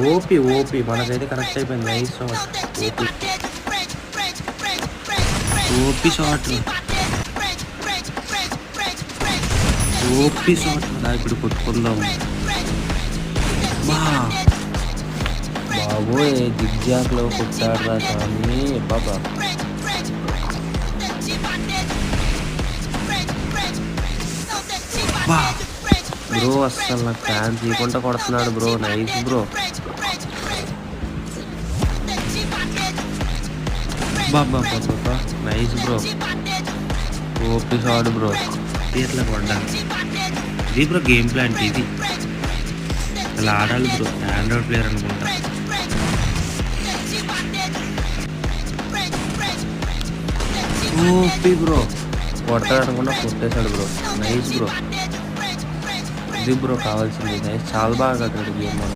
OP OP మనకైతే connect అయిపోయింది. Nice shot. OP OP shot. OP shot. ఇప్పుడు కొట్టుకుందాం. బా బాబోయ్ జిగ్జాగ్లో కొట్టాడురా స్వామి. బాబా బా బ్రో అస్సలు నాకు ఛాన్స్ ఇవ్వకుండా కొడుతున్నాడు బ్రో. Nice bro. బాబా బాబా nice bro. OP shot bro. ఇట్లా కొట్టాలి ఇది బ్రో. గేమ్ ప్లాన్ ఇది. అలా ఆడాలి బ్రో. ఆండ్రాయిడ్ ప్లేయర్ అనుకుంటా. OP bro. కొట్టాడు అనుకుంటా కొట్టేశాడు బ్రో. Nice bro. ఇది బ్రో కావాల్సింది. నైస్ చాలా బాగా ఆడాడు గేమ్.